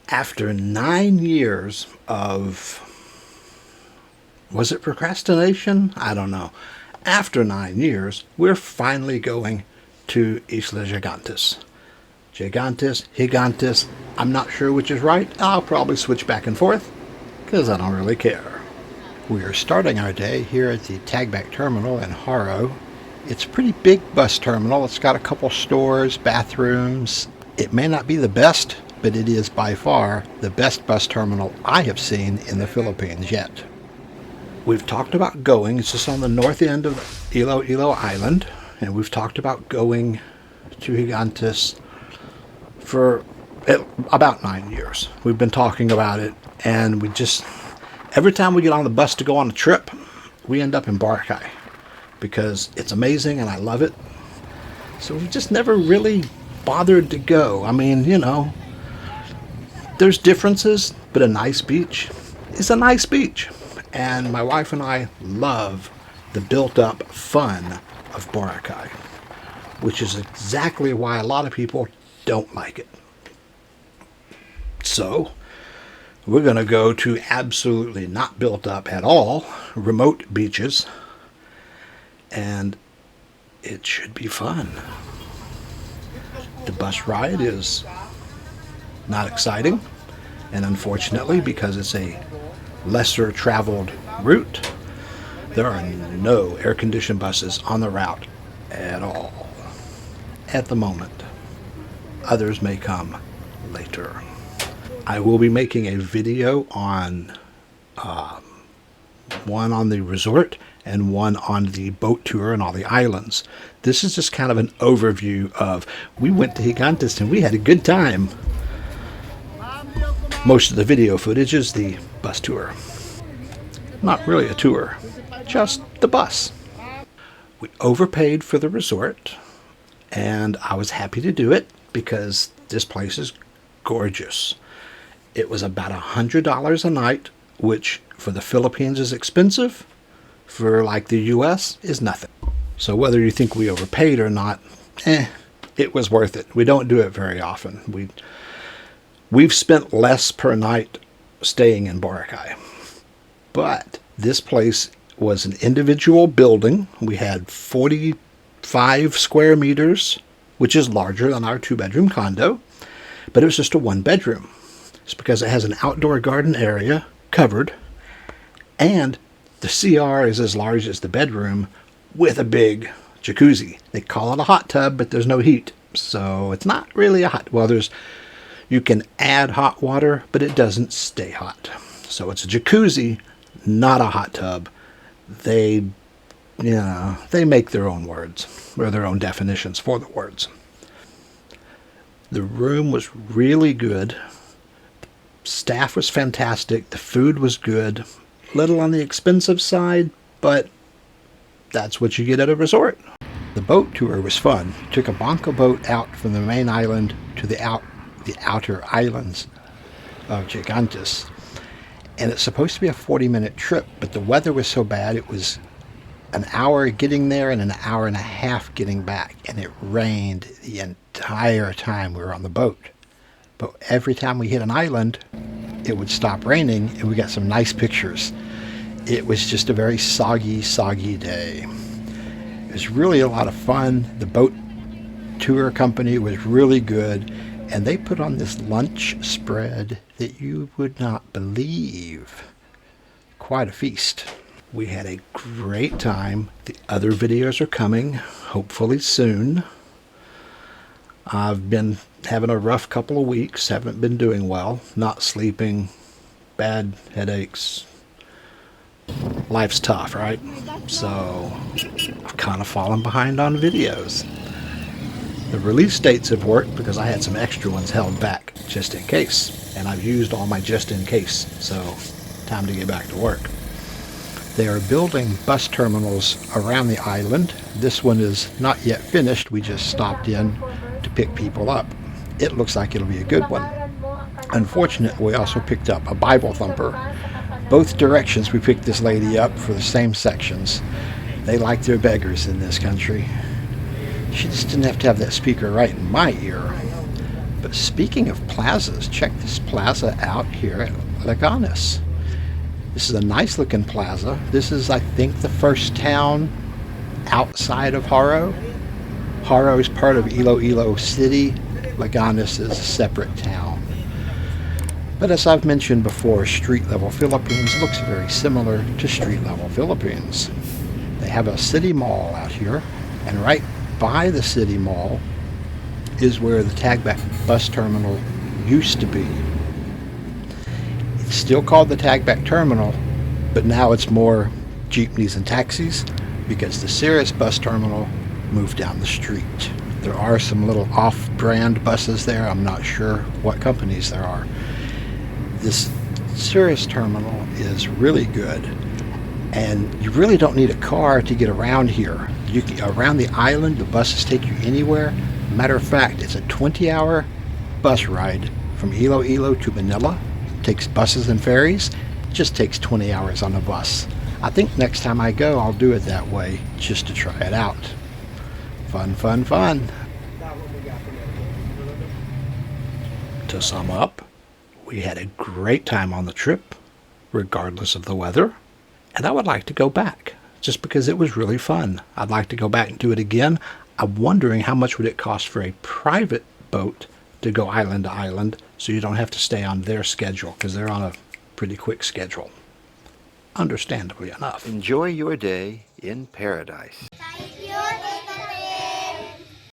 After 9 years of, was it procrastination? I don't know. After 9 years, we're finally going to Isla Gigantes. Gigantes, I'm not sure which is right. I'll probably switch back and forth because I don't really care. We are starting our day here at the Tagback Terminal in Haro. It's a pretty big bus terminal. It's got a couple stores, bathrooms. It may not be the best, but it is by far the best bus terminal I have seen in the Philippines yet. We've talked about going, it's just on the north end of Iloilo Island, and we've talked about going to Gigantes for about 9 years. We've been talking about it, and every time we get on the bus to go on a trip, we end up in Boracay because it's amazing and I love it. So we just never really bothered to go. I mean, there's differences, but a nice beach is a nice beach. And my wife and I love the built-up fun of Boracay, which is exactly why a lot of people don't like it. So we're going to go to absolutely not built up at all, remote beaches, and it should be fun. The bus ride is not exciting, and unfortunately, because it's a lesser traveled route, there are no air-conditioned buses on the route at all at the moment. Others may come later. I will be making a video on one on the resort and one on the boat tour and all the islands. This is just kind of an overview of, we went to Gigantes and we had a good time. Most of the video footage is the bus tour. Not really a tour, just the bus. We overpaid for the resort, and I was happy to do it because this place is gorgeous. It was about $100 a night, which for the Philippines is expensive. For like the US is nothing. So whether you think we overpaid or not, it was worth it. We don't do it very often. We've spent less per night staying in Boracay. But this place was an individual building. We had 45 square meters, which is larger than our 2-bedroom condo, but it was just a 1-bedroom. It's because it has an outdoor garden area covered, and the CR is as large as the bedroom with a big jacuzzi. They call it a hot tub, but there's no heat. So it's not really a hot, you can add hot water, but it doesn't stay hot. So it's a jacuzzi, not a hot tub. They make their own words, or their own definitions for the words. The room was really good. Staff was fantastic. The food was good. Little on the expensive side, but that's what you get at a resort. The boat tour was fun. We took a banca boat out from the main island to the outer islands of Gigantes. And it's supposed to be a 40-minute trip, but the weather was so bad it was an hour getting there and an hour and a half getting back. And it rained the entire time we were on the boat. But every time we hit an island, it would stop raining and we got some nice pictures. It was just a very soggy day. It was really a lot of fun. The boat tour company was really good, and they put on this lunch spread that you would not believe. Quite a feast. We had a great time. The other videos are coming, hopefully soon. I've been having a rough couple of weeks, haven't been doing well, not sleeping, bad headaches. Life's tough, right? So I've kind of fallen behind on videos. The release dates have worked because I had some extra ones held back just in case, and I've used all my just in case, so time to get back to work. They are building bus terminals around the island. This one is not yet finished. We just stopped in to pick people up. It looks like it'll be a good one. Unfortunately, we also picked up a Bible thumper. Both directions we picked this lady up for the same sections. They like their beggars in this country. She just didn't have to have that speaker right in my ear. But speaking of plazas, check this plaza out here at Gigantes. This is a nice looking plaza. This is, I think, the first town outside of Haro. Haro is part of Iloilo City. Gigantes is a separate town. But as I've mentioned before, street level Philippines looks very similar to street level Philippines. They have a city mall out here, and right by the city mall is where the Tagback bus terminal used to be. It's still called the Tagback terminal, but now it's more jeepneys and taxis because the Cirrus bus terminal moved down the street. There are some little off-brand buses there. I'm not sure what companies there are. This Cirrus terminal is really good, and you really don't need a car to get around here. Around the island, the buses take you anywhere. Matter of fact, it's a 20-hour bus ride from Iloilo to Manila. It takes buses and ferries. It just takes 20 hours on a bus. I think next time I go, I'll do it that way just to try it out. Fun, fun, fun. To sum up, we had a great time on the trip, regardless of the weather, and I would like to go back, just because it was really fun. I'd like to go back and do it again. I'm wondering how much would it cost for a private boat to go island to island so you don't have to stay on their schedule, because they're on a pretty quick schedule. Understandably enough. Enjoy your day in paradise.